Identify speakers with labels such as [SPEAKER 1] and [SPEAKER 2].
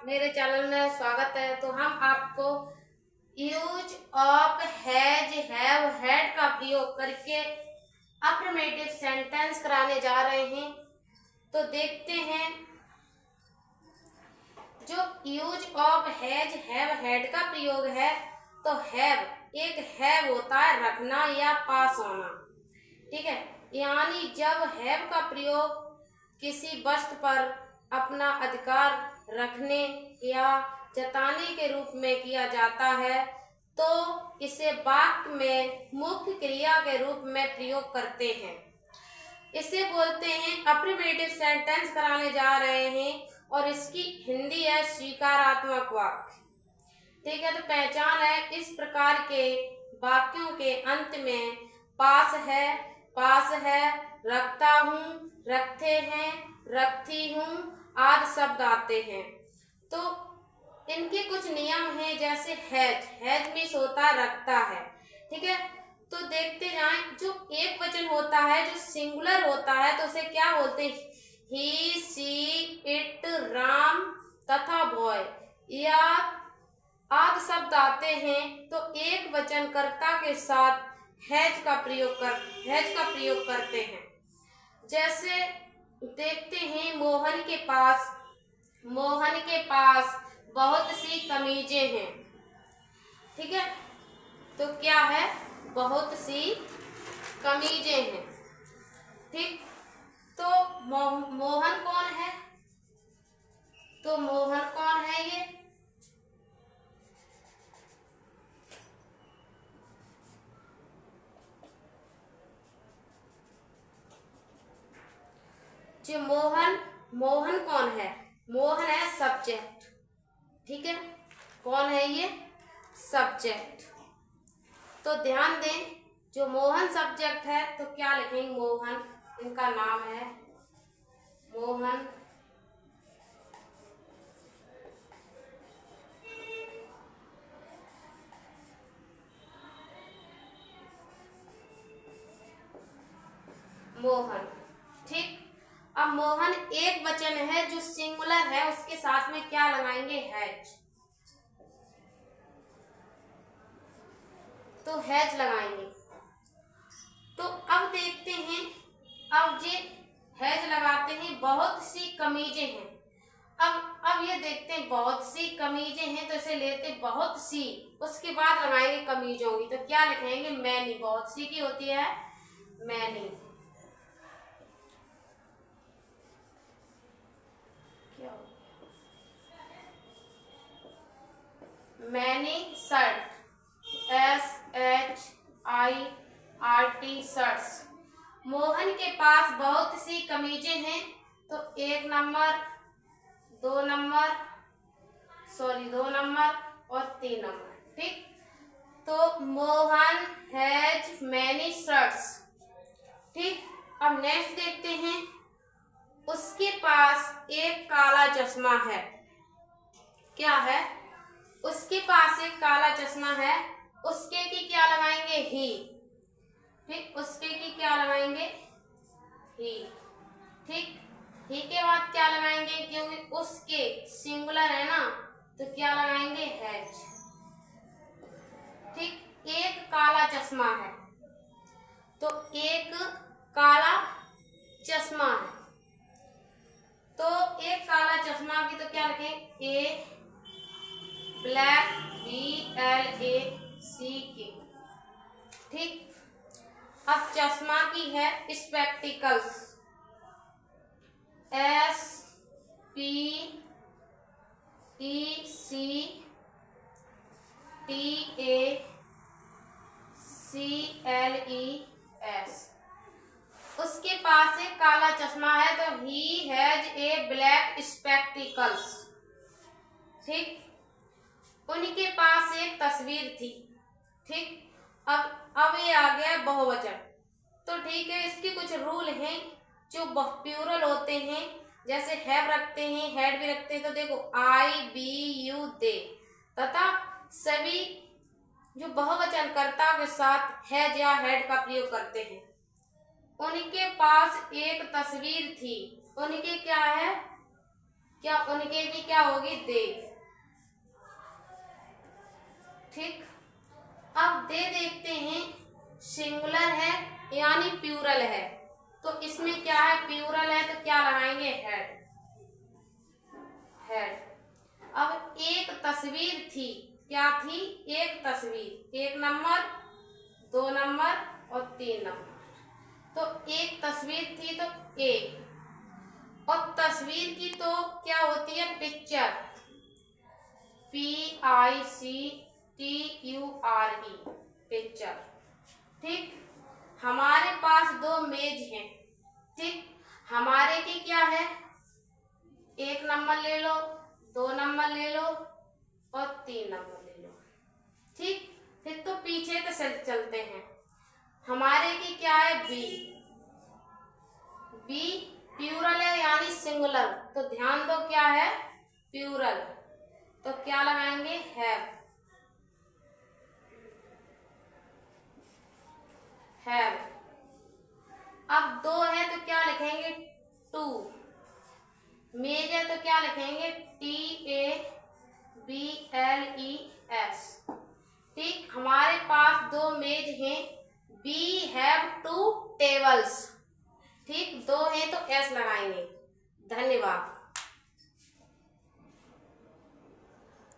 [SPEAKER 1] मेरे चैनल में स्वागत है। तो हम आपको use of has, have, had का प्रयोग करके अफर्मेटिव सेंटेंस कराने जा रहे हैं। तो देखते हैं, जो use of has, have, had का प्रयोग है, तो हैव एक हैव होता है रखना या पास होना, ठीक है। यानी जब हैव का प्रयोग किसी वस्तु पर अपना अधिकार रखने या जताने के रूप में किया जाता है तो इसे वाक्य में मुख्य क्रिया के रूप में प्रयोग करते हैं। इसे बोलते हैं अफर्मेटिव सेंटेंस कराने जा रहे हैं और इसकी हिंदी है स्वीकारात्मक वाक्य, ठीक है। तो पहचान है, इस प्रकार के वाक्यों के अंत में पास है, रखता हूँ, रखते हैं, रखती हूँ आदि शब्द आते हैं। तो इनके कुछ नियम हैं, जैसे हैज मीन्स होता है रखता है, ठीक है। तो देखते जाएं, जो एक वचन होता है, जो सिंगुलर होता है, तो उसे क्या बोलते हैं? ही, सी, इट, राम तथा बॉय या आदि शब्द आते हैं। तो एक वचन कर्ता के साथ हैज का प्रयोग करते हैं। जैसे देखते हैं, मोहन के पास बहुत सी कमीजें हैं, ठीक है। तो क्या है? बहुत सी कमीजें हैं, ठीक। तो मोहन कौन है? तो मोहन कौन है? ये जो मोहन कौन है? मोहन है सब्जेक्ट, ठीक है। कौन है ये? सब्जेक्ट। तो ध्यान दें, जो मोहन सब्जेक्ट है तो क्या लिखेंगे? मोहन, इनका नाम है मोहन। मोहन, ठीक। अब मोहन एक वचन है जो सिंगुलर है, उसके साथ में क्या लगाएंगे? हैज। तो हैज लगाएंगे। तो अब देखते हैं, अब ये हैज लगाते हैं, बहुत सी कमीजें हैं। अब ये देखते हैं, बहुत सी कमीजें हैं, तो इसे लेते हैं बहुत सी, उसके बाद लगाएंगे कमीजों की। तो क्या लिखेंगे? मैनी। बहुत सी की होती है many. Many shirt, SHIRT, shirts. Mohan के पास बहुत सी कमीजें हैं, तो 1 नंबर, 2 नंबर और 3 नंबर, ठीक। तो मोहन हैज मैनी शर्ट्स, ठीक। अब नेक्स्ट देखते हैं, उसके पास एक काला चश्मा है। क्या है? उसके पास एक काला चश्मा है। उसके की क्या लगाएंगे? ही, ठीक। उसके की क्या लगाएंगे? ही, ठीक। ही के बाद क्या लगाएंगे? क्योंकि उसके सिंगुलर है ना, तो क्या लगाएंगे? हैज, ठीक। एक काला चश्मा है, तो एक काला चश्मा है। तो एक काला चश्मा की तो क्या लिखें? ए ब्लैक, BLACK, ठीक। अब चश्मा की है स्पेक्टिकल्स, SPECTACLES। उसके पास एक काला चश्मा है, तो he has a black spectacles, ठीक। उनके पास एक तस्वीर थी, ठीक। अब ये आ गया बहुवचन। तो ठीक है, इसके कुछ रूल हैं जो प्लूरल होते हैं, जैसे हैव रखते हैं, हैड भी रखते हैं। तो देखो, I, we, you, they तथा सभी जो बहुवचन कर्ता के साथ हैज या हैड का प्रयोग करते हैं। उनके पास एक तस्वीर थी, उनके क्या है? क्या उनके की क्या होगी, दे। ठीक, अब दे देखते हैं, सिंगुलर है यानी प्लूरल है, तो इसमें क्या है, प्लूरल है तो क्या लगाएंगे, हेड। हेड। अब एक तस्वीर थी, क्या थी, एक तस्वीर, 1 नंबर 2 नंबर और 3 नंबर, तो एक तस्वीर थी तो ए, और तस्वीर की तो क्या होती है, पिक्चर, PICTURE, पिक्चर। ठीक, हमारे पास 2 मेज हैं। ठीक, हमारे की क्या है, 1 नंबर ले लो, 2 नंबर ले लो और 3 नंबर ले लो। ठीक, फिर तो पीछे तो चलते हैं, हमारे की क्या है, बी। बी प्लूरल है यानी सिंगुलर, तो ध्यान दो क्या है, प्लूरल, तो क्या लगाएंगे, हैव। हैव। अब 2 है तो क्या लिखेंगे, 2। मेज है तो क्या लिखेंगे, TABLES। ठीक, हमारे पास 2 मेज हैं, वी हैव 2 टेबल्स। ठीक, 2 हैं तो एस लगाएंगे। धन्यवाद।